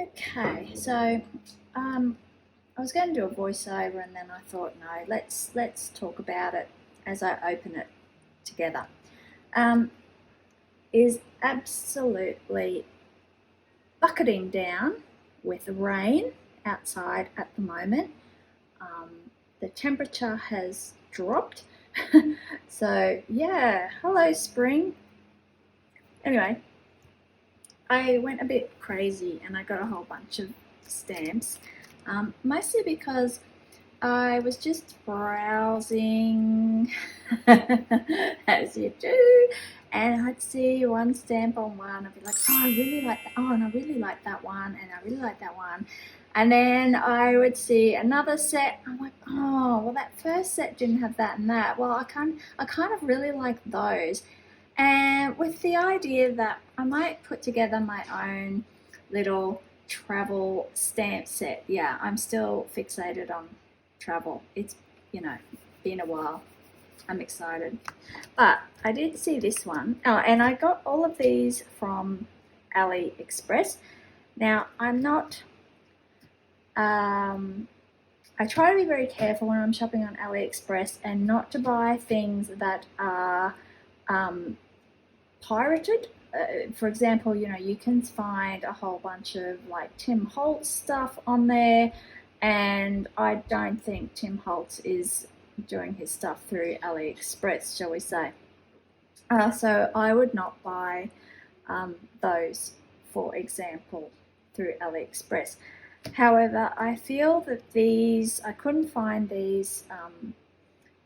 Okay, so I was going to do a voiceover, and then I thought, no, let's talk about it as I open it together. Is absolutely bucketing down with rain outside at the moment. The temperature has dropped. So yeah, hello spring. Anyway, I went a bit crazy and I got a whole bunch of stamps, mostly because I was just browsing as you do, and I'd see one stamp on one. I'd be like, oh, I really like that. Oh, and I really like that one, and I really like that one. And then I would see another set. I'm like, oh, well, that first set didn't have that and that. Well, I kind of really like those. And with the idea that I might put together my own little travel stamp set. Yeah, I'm still fixated on travel. It's, been a while. I'm excited. But I did see this one. Oh, and I got all of these from AliExpress. Now, I'm not, I try to be very careful when I'm shopping on AliExpress and not to buy things that are pirated. For example, you can find a whole bunch of like Tim Holtz stuff on there, and I don't think Tim Holtz is doing his stuff through AliExpress, shall we say. So I would not buy those, for example, through AliExpress. However, I feel that I couldn't find these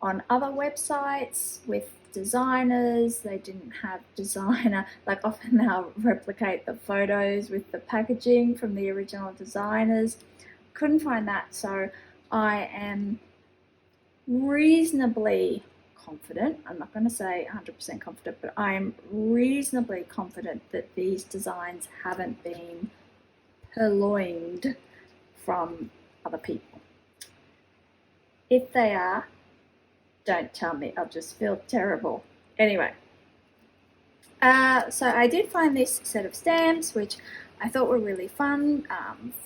on other websites with designers. They didn't have designer, like often they'll replicate the photos with the packaging from the original designers. Couldn't find that, so I am reasonably confident, I'm not going to say 100% confident, but I'm reasonably confident that these designs haven't been purloined from other people. If they are, don't tell me, I'll just feel terrible. Anyway, so I did find this set of stamps, which I thought were really fun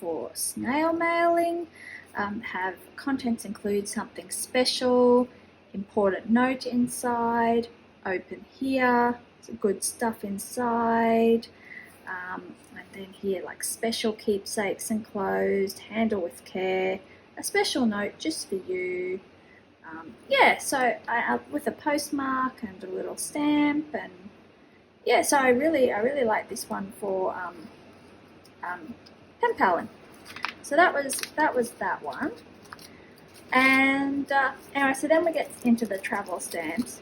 for snail mailing. Have contents include something special, important note inside, open here, some good stuff inside, and then here like special keepsakes enclosed, handle with care, a special note just for you. So I with a postmark and a little stamp, and yeah, so I really like this one for pen paling. So that was that one. And anyway, so then we get into the travel stamps.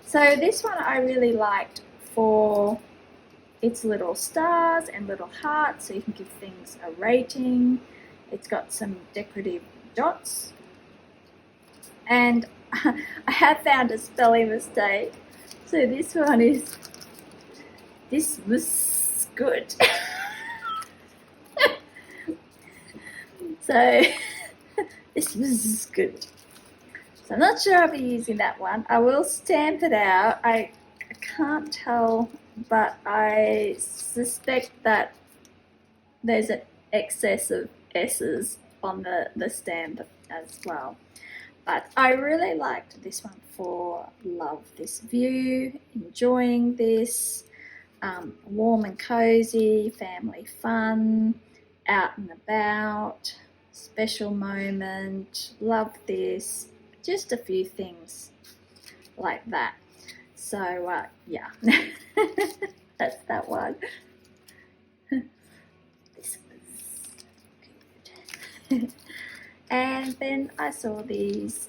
So this one I really liked for its little stars and little hearts, so you can give things a rating. It's got some decorative dots. And I have found a spelling mistake. So this one is, this was good. So this was good. So I'm not sure I'll be using that one. I will stamp it out. I can't tell, but I suspect that there's an excess of S's on the stamp as well. But I really liked this one for love this view, enjoying this, warm and cozy, family fun, out and about, special moment, love this, just a few things like that. So yeah, that's that one. This was good. And then I saw these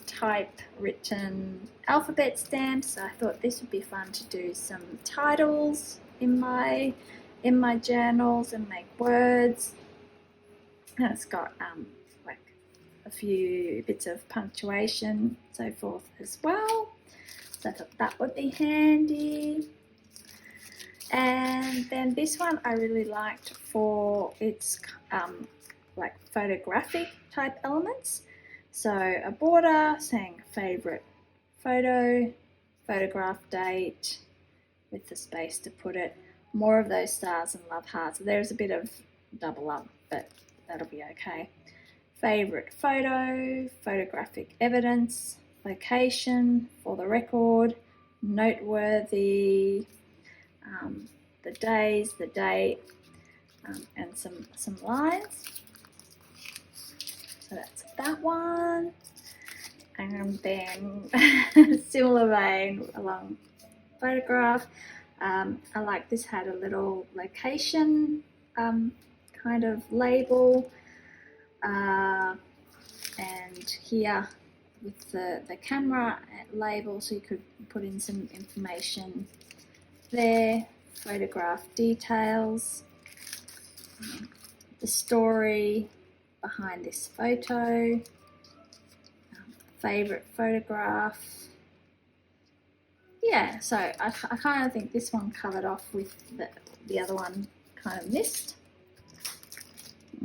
typewritten alphabet stamps. So I thought this would be fun to do some titles in my journals and make words. And it's got like a few bits of punctuation, so forth as well. So I thought that would be handy. And then this one I really liked for its like photographic type elements. So a border saying favourite photo, photograph date with the space to put it, more of those stars and love hearts. There's a bit of double up, but that'll be okay. Favorite photo, photographic evidence, location, for the record, noteworthy, the days, the date, and some lines. So that's that one. And then similar vein along photograph. I like this had a little location kind of label, and here with the camera label, so you could put in some information there, photograph details, the story behind this photo, favorite photograph. Yeah, so I kind of think this one covered off with the other one kind of missed.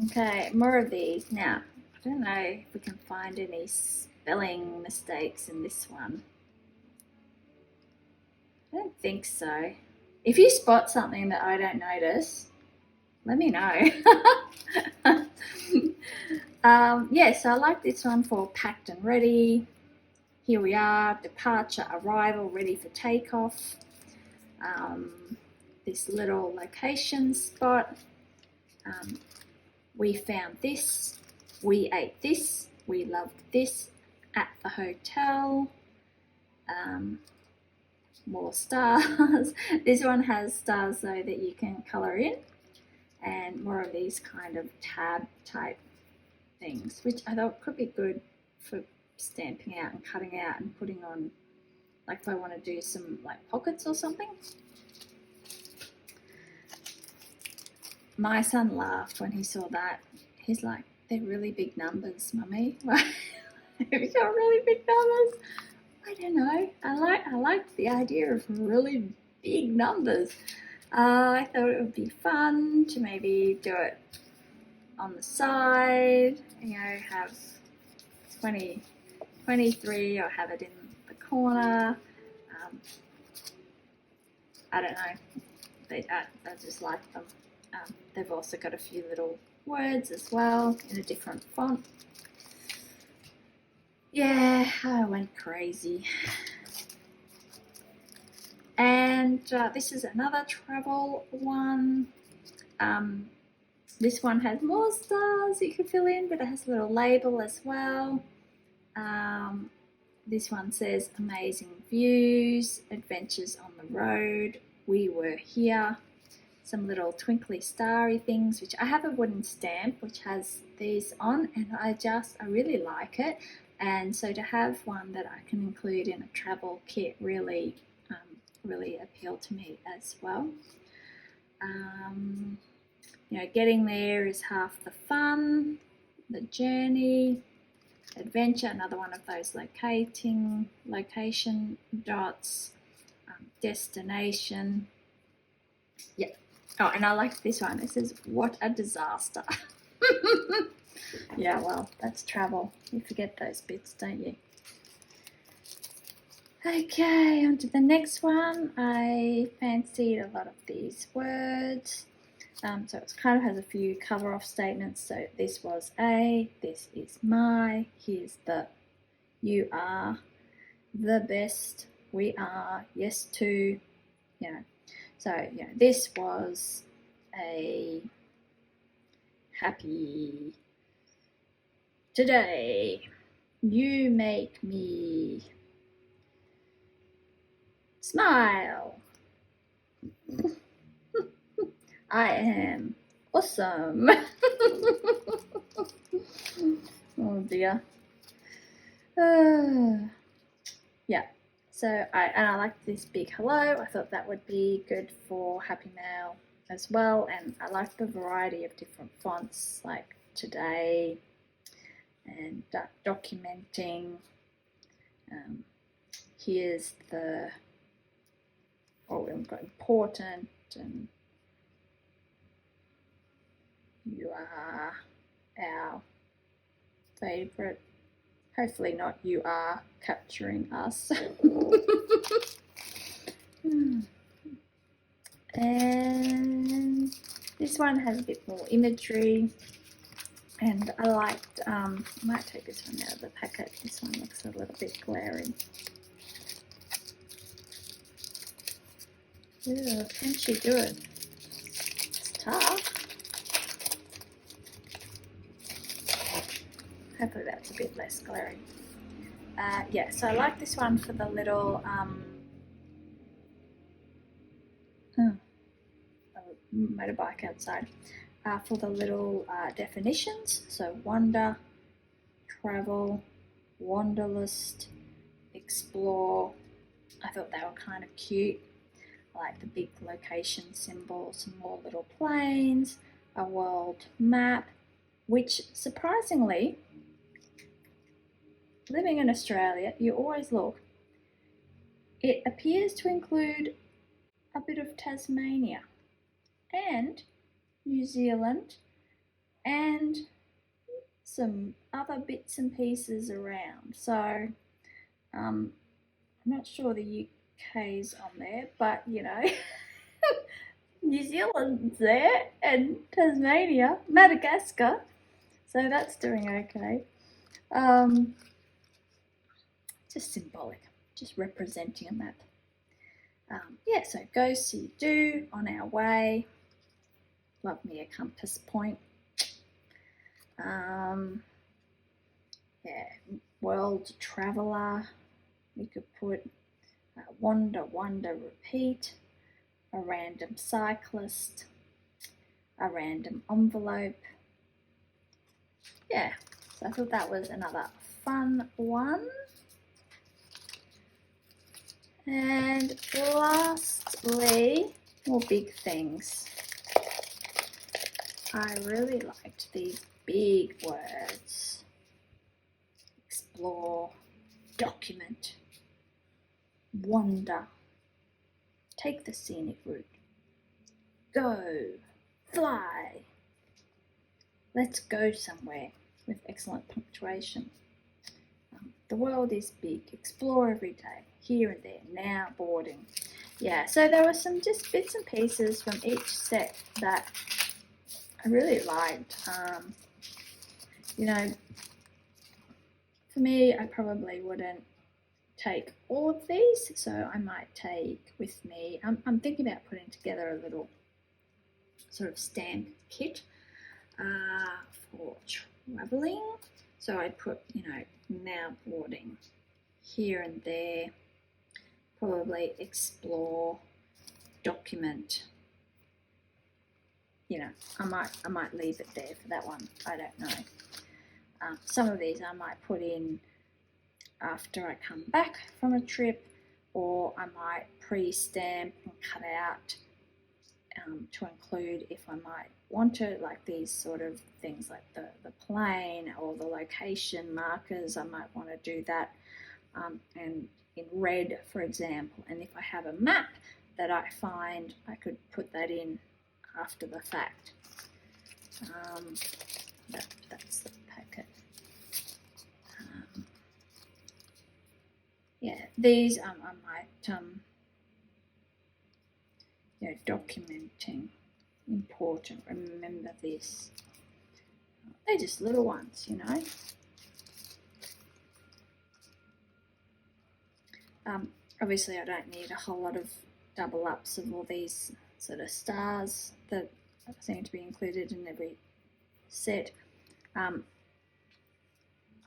Okay, more of these. Now, I don't know if we can find any spelling mistakes in this one. I don't think so. If you spot something that I don't notice, let me know. Yeah, so I like this one for packed and ready. Here we are, departure, arrival, ready for takeoff. This little location spot. We found this, we ate this, we loved this at the hotel. More stars. This one has stars though that you can colour in, and more of these kind of tab type things, which I thought could be good for stamping out and cutting out and putting on, like if I want to do some like pockets or something. My son laughed when he saw that. He's like, they're really big numbers, Mummy. They've got really big numbers. I don't know. I like the idea of really big numbers. I thought it would be fun to maybe do it on the side, you know, have 20, 23, or have it in the corner. I don't know. I just like them. They've also got a few little words as well in a different font. Yeah, I went crazy. And this is another travel one. This one has more stars you can fill in, but it has a little label as well. This one says amazing views, adventures on the road, we were here. Some little twinkly starry things, which I have a wooden stamp which has these on, and I really like it. And so to have one that I can include in a travel kit really appealed to me as well. You know, getting there is half the fun, the journey, adventure, another one of those location dots, destination. Yeah. Oh, and I like this one. It says, what a disaster. Yeah, well, that's travel. You forget those bits, don't you? Okay, on to the next one. I fancied a lot of these words. So it kind of has a few cover-off statements. So this was a, this is my, here's the, you are, the best, we are, yes to, you know. So, you know, this was a happy today. You make me smile. I am awesome. Oh dear. Yeah. So I like this big hello. I thought that would be good for Happy Mail as well, and I like the variety of different fonts like today and documenting. Here's the, we've got important, and you are our favourite. Hopefully not you are capturing us. And this one has a bit more imagery, and I liked, I might take this one out of the packet. This one looks a little bit glaring. Ew, can she do it? It's tough. Hopefully that's a bit less glaring. Yeah, so I like this one for the little motorbike outside. For the little definitions, so wander, travel, wanderlust, explore. I thought they were kind of cute. I like the big location symbols, some more little planes, a world map, which surprisingly, living in Australia, you always look. It appears to include a bit of Tasmania and New Zealand and some other bits and pieces around. So I'm not sure the UK's on there, but you know, New Zealand's there and Tasmania, Madagascar, so that's doing okay. Just symbolic, just representing a map. Yeah, so go, see, do, on our way. Love me a compass point. Yeah, world traveller. We could put wander, wonder, repeat. A random cyclist. A random envelope. Yeah, so I thought that was another fun one. And lastly, more big things. I really liked these big words. Explore, document, wander, take the scenic route, go, fly. Let's go somewhere, with excellent punctuation. The world is big, explore every day, here and there, now boarding. Yeah, so there were some just bits and pieces from each set that I really liked. You know, for me, I probably wouldn't take all of these, so I might take with me, I'm thinking about putting together a little sort of stamp kit for traveling. So I'd put, you know, now boarding here and there, probably explore, document. You know, I might leave it there for that one. I don't know. Some of these I might put in after I come back from a trip, or I might pre-stamp and cut out to include if I might want to, like these sort of things like the plane or the location markers. I might want to do that and in red, for example. And if I have a map that I find, I could put that in after the fact. That's the packet. Yeah, these I might you know, documenting, important, remember this. They're just little ones, you know. Obviously I don't need a whole lot of double ups of all these sort of stars that seem to be included in every set. I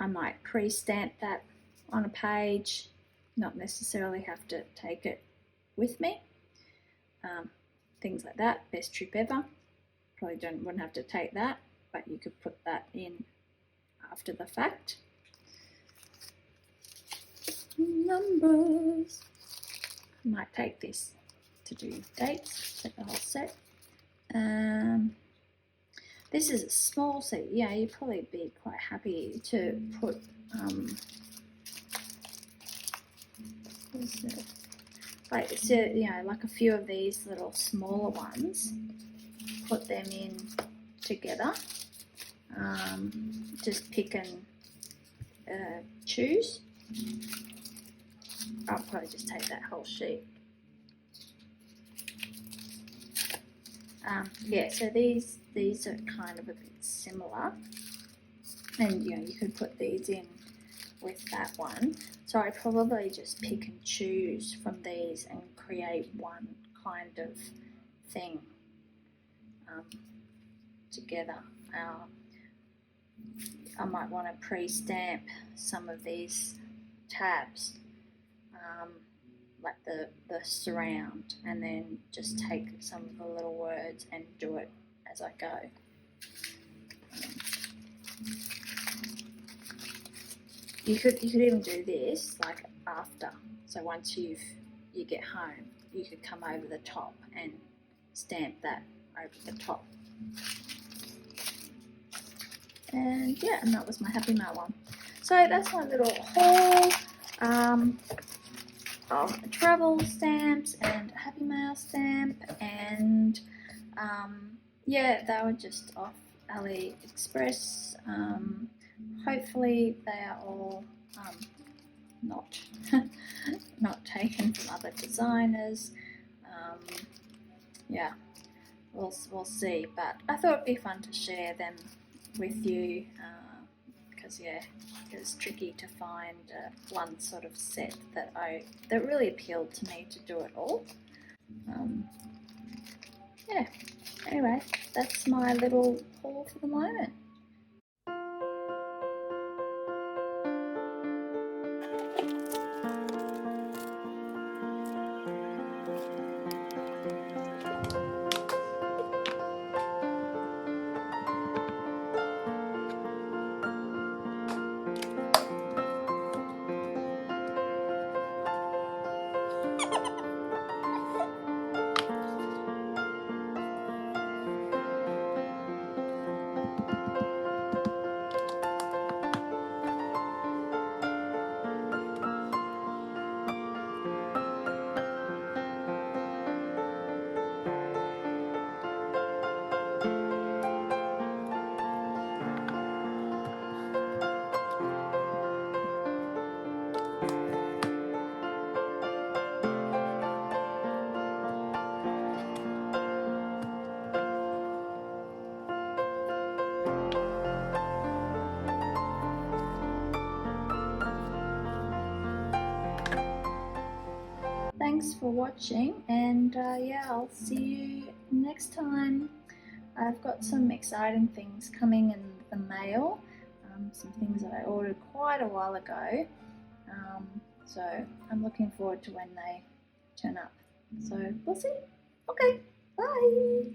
might pre-stamp that on a page, not necessarily have to take it with me. Things like that, best trip ever. Probably wouldn't have to take that, but you could put that in after the fact. Numbers. I might take this to do dates, take the whole set. This is a small set. Yeah, you'd probably be quite happy to put what is it? Like, so, you know, like a few of these little smaller ones, put them in together. Just pick and choose. I'll probably just take that whole sheet. Yeah, so these are kind of a bit similar, and you know, you could put these in with that one. So I probably just pick and choose from these and create one kind of thing together. I might want to pre-stamp some of these tabs, like the surround, and then just take some of the little words and do it as I go. You could even do this like after. So once you get home, you could come over the top and stamp that over the top. And yeah, and that was my Happy Mail one. So that's my little haul of travel stamps and a Happy Mail stamp, and yeah, they were just off AliExpress. Hopefully they are all not not taken from other designers. Yeah, we'll see, but I thought it'd be fun to share them with you, because yeah, it was tricky to find one sort of set that really appealed to me to do it all. Yeah, anyway, that's my little haul for the moment. Thanks for watching, and yeah, I'll see you next time. I've got some exciting things coming in the mail, some things that I ordered quite a while ago, so I'm looking forward to when they turn up. So we'll see. Okay, bye!